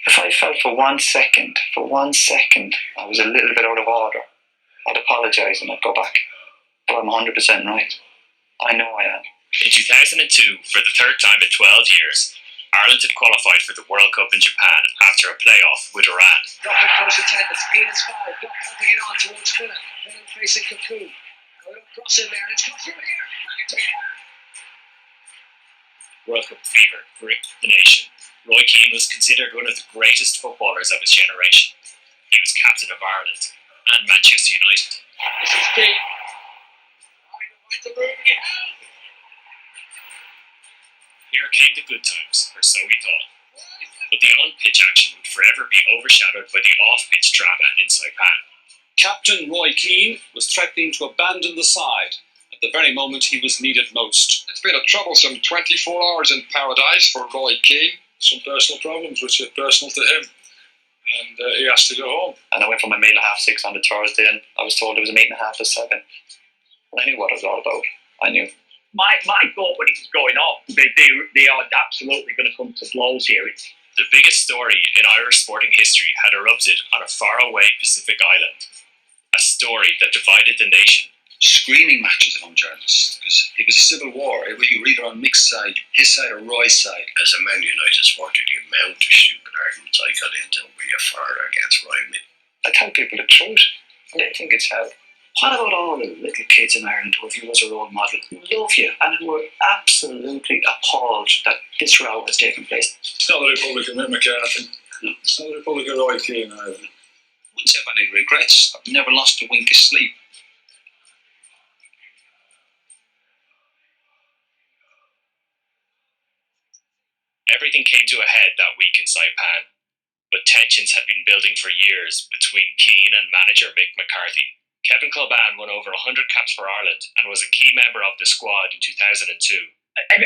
If I felt for one second, I was a little bit out of order, I'd apologise and I'd go back. But I'm 100% right. I know I am. In 2002, for the third time in 12 years, Ireland had qualified for the World Cup in Japan after a playoff with Iran. Dropping close attendance, Keane is fouled, helping it on towards Finnan. Finnan facing Cocoon. A little cross in there, and it's come through here. World Cup fever gripped the nation. Roy Keane was considered one of the greatest footballers of his generation. He was captain of Ireland and Manchester United. This is Keane. The room again. Here came the good times, or so we thought. But the on-pitch action would forever be overshadowed by the off-pitch drama in Saipan. Captain Roy Keane was threatening to abandon the side at the very moment he was needed most. It's been a troublesome 24 hours in paradise for Roy Keane. Some personal problems which are personal to him. And he has to go home. And I went from a meal at 6:30 on the Thursday, and I was told it was a meeting at 7:30. And I knew what it was all about. I knew. My thought when it was going on, they are absolutely going to come to blows here. The biggest story in Irish sporting history had erupted on a faraway Pacific island. A story that divided the nation. Screaming matches among journalists, because it was a civil war. You were either on Mick's side, his side, or Roy's side. As a Man United supporter, the amount of stupid arguments I got into were you for or against Roy Mick. I tell people the truth. They think it's hell. What about all the little kids in Ireland who have you as a role model, who love you and who are absolutely appalled that this row has taken place? It's not the Republic of Mick McCarthy. It's not the Republic of Roy Keane either. I wouldn't have any regrets. I've never lost a wink of sleep. Everything came to a head that week in Saipan, but tensions had been building for years between Keane and manager Mick McCarthy. Kevin Cluban won over 100 caps for Ireland and was a key member of the squad in 2002.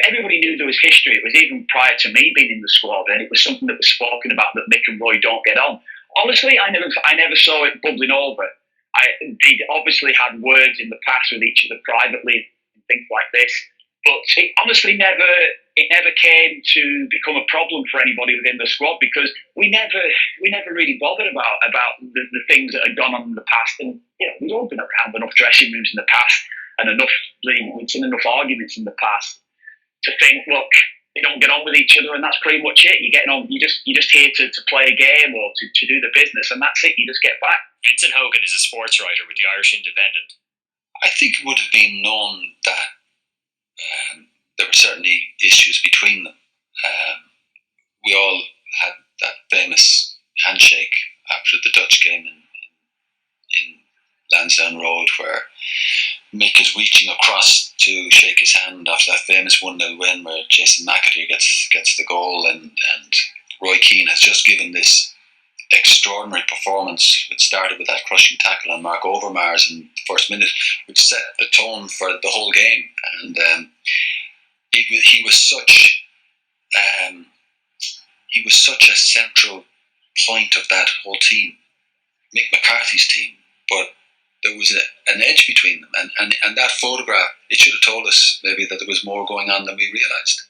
Everybody knew there was history. It was even prior to me being in the squad, and it was something that was spoken about that Mick and Roy don't get on. Honestly, I never saw it bubbling over. They obviously had words in the past with each other privately and things like this, but it honestly never came to become a problem for anybody within the squad, because we never really bothered about the things that had gone on in the past. And we'd all been around enough dressing rooms in the past, and we'd seen enough arguments in the past to think, look, they don't get on with each other, and that's pretty much it. You're getting on. You're just here to play a game or to do the business, and that's it. You just get back. Vincent Hogan is a sports writer with the Irish Independent. I think it would have been known that there were certainly issues between them. We all had that famous handshake after the Dutch game in Lansdowne Road, where Mick is reaching across to shake his hand after that famous 1-0 win where Jason McAteer gets the goal, and Roy Keane has just given this extraordinary performance, which started with that crushing tackle on Mark Overmars in the first minute, which set the tone for the whole game. And he was such a central point of that whole team, Mick McCarthy's team, but there was an edge between them, and that photograph, it should have told us maybe that there was more going on than we realised.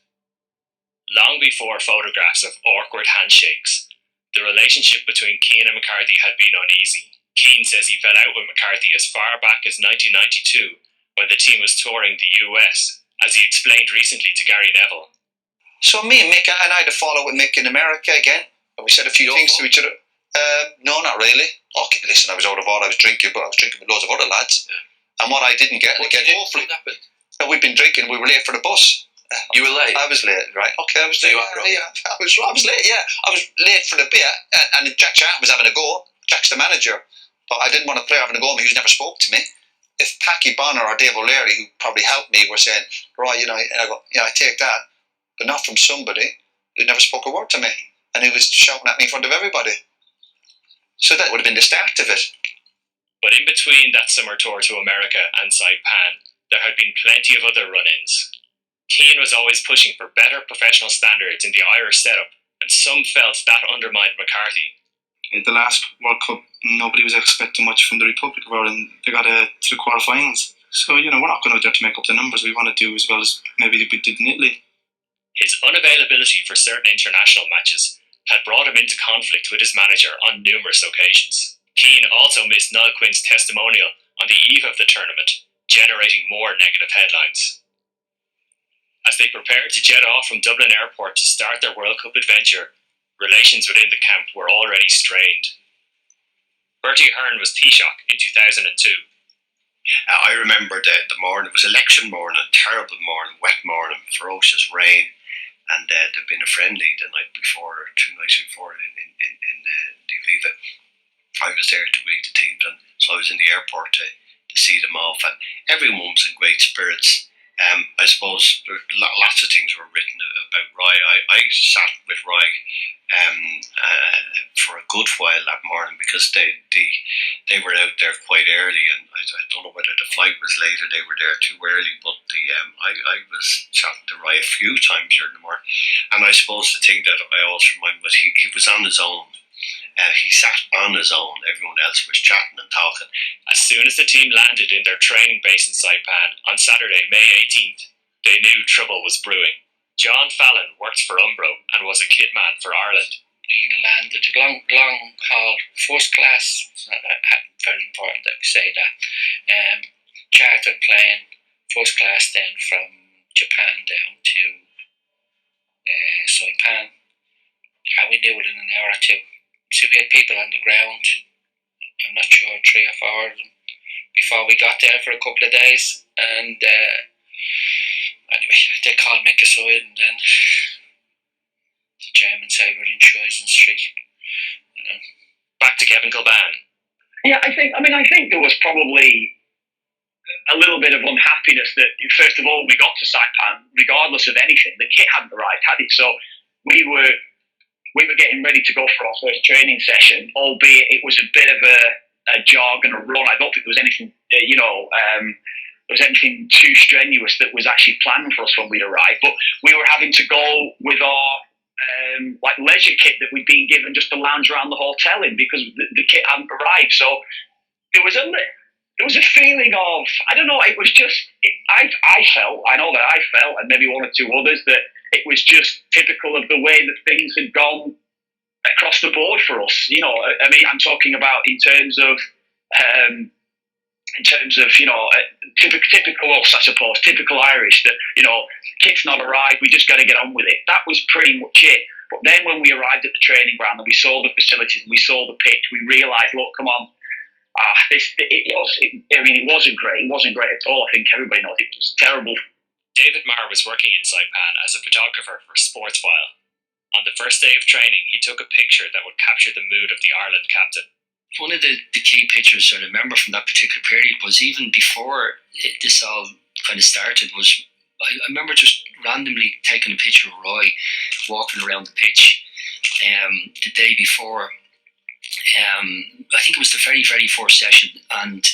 Long before photographs of awkward handshakes, the relationship between Keane and McCarthy had been uneasy. Keane says he fell out with McCarthy as far back as 1992, when the team was touring the US, as he explained recently to Gary Neville. So me and Mick, and I had a follow with Mick in America again, and we said a few things to each other. No, not really. Okay, listen, I was out of order, I was drinking, but I was drinking with loads of other lads. And what I didn't get, hopefully, we'd been drinking, we were late for the bus. You were late? I was late, right? Okay, I was late. I was late, yeah. I was late for the beer, and Jack Charlton was having a go. Jack's the manager. But I didn't want a player having a go at me who's never spoke to me. If Packy Bonner or Dave O'Leary, who probably helped me, were saying, right, and I go, I take that, but not from somebody who never spoke a word to me, and who was shouting at me in front of everybody. So that would have been the start of it. But in between that summer tour to America and Saipan, there had been plenty of other run-ins. Keane was always pushing for better professional standards in the Irish setup, and some felt that undermined McCarthy. The last World Cup, nobody was expecting much from the Republic of Ireland. They got to the quarterfinals. So, we're not going out there to make up the numbers. We want to do as well as maybe we did in Italy. His unavailability for certain international matches had brought him into conflict with his manager on numerous occasions. Keane also missed Niall Quinn's testimonial on the eve of the tournament, generating more negative headlines. As they prepared to jet off from Dublin Airport to start their World Cup adventure, relations within the camp were already strained. Bertie Ahern was Taoiseach in 2002. I remember the morning, it was election morning, terrible morning, wet morning, ferocious rain, and there'd been a friendly the night before, or 2 nights before in the Aviva. I was there to greet the teams, and so I was in the airport to see them off, and everyone was in great spirits. I suppose lots of things were written about Roy. I sat with Roy for a good while that morning because they were out there quite early, and I don't know whether the flight was late or they were there too early, but I was chatting to Roy a few times during the morning, and I suppose the thing that I always remind was he was on his own. He sat on his own. Everyone else was chatting and talking. As soon as the team landed in their training base in Saipan on Saturday, May 18th, they knew trouble was brewing. John Fallon worked for Umbro and was a kit man for Ireland. We landed long haul, first class. Very important that we say that. Chartered plane, first class then from Japan down to Saipan. And we knew it in an hour or two. So we had people on the ground, I'm not sure, 3 or 4 of them, before we got there for a couple of days. And anyway, they called Mick aside, and then the Germans say we're in Choisin Street. You know. Back to Kevin Kilban. Yeah, I think there was probably a little bit of unhappiness that, first of all, we got to Saipan, regardless of anything. The kit hadn't arrived, had it? So we were getting ready to go for our first training session, albeit it was a bit of a jog and a run. I don't think there was anything, there was anything too strenuous that was actually planned for us when we'd arrived. But we were having to go with our leisure kit that we'd been given just to lounge around the hotel in because the kit hadn't arrived. So there was a feeling of, I don't know, it was just, I know that I felt, and maybe one or two others, that it was just typical of the way that things had gone across the board for us. You know, I mean, I'm talking about in terms of typical us, I suppose, typical Irish, that, you know, kit's not arrived, we just got to get on with it. That was pretty much it. But then when we arrived at the training ground and we saw the facilities and we saw the pitch, we realised, look, come on, it wasn't great. It wasn't great at all. I think everybody knows it was terrible. David Marr was working in Saipan as a photographer for Sportsfile. On the first day of training, he took a picture that would capture the mood of the Ireland captain. One of the key pictures I remember from that particular period was even before this all kind of started, was I remember just randomly taking a picture of Roy walking around the pitch the day before. I think it was the very, very first session, and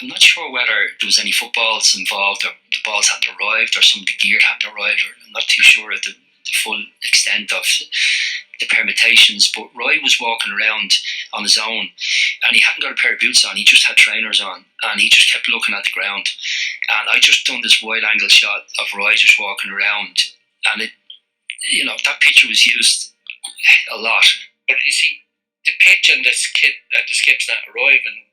I'm not sure whether there was any footballs involved, or the balls hadn't arrived, or some of the gear hadn't arrived, or I'm not too sure of the full extent of the permutations. But Roy was walking around on his own, and he hadn't got a pair of boots on, he just had trainers on, and he just kept looking at the ground. And I just done this wide angle shot of Roy just walking around, and it, you know, that picture was used a lot. But you see, the pitch and the skips not arriving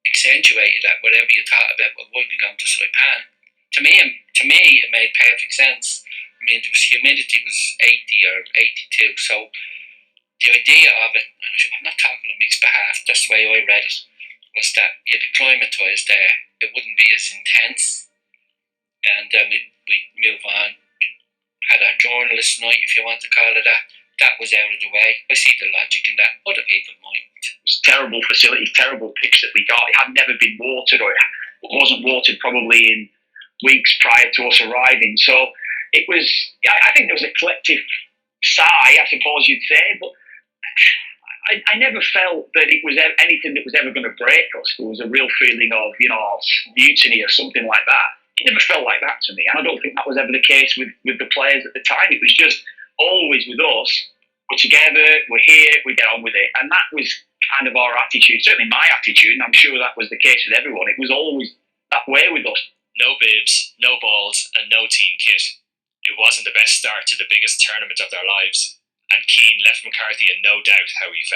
accentuated that whatever you thought about what would be going to Saipan. To me, it made perfect sense. I mean, humidity was 80 or 82, so the idea of it, and I'm not talking on Mick's behalf, that's the way I read it, was that you'd acclimatise there, it wouldn't be as intense, and then we'd move on. We had our journalist night, if you want to call it that was out of the way. I see the logic in that. Other people might. It was terrible facilities, terrible pitch that we got. It had never been watered, or it wasn't watered probably in weeks prior to us arriving. So it was, I think there was a collective sigh, I suppose you'd say, but I never felt that it was anything that was ever going to break us. There was a real feeling of, you know, mutiny or something like that. It never felt like that to me, and I don't think that was ever the case with the players at the time. It was just always with us, we're together, we're here, we get on with it. And that was kind of our attitude, certainly my attitude, and I'm sure that was the case with everyone. It was always that way with us. No bibs, no balls, and no team kit. It wasn't the best start to the biggest tournament of their lives. and Keane left McCarthy in no doubt how he felt.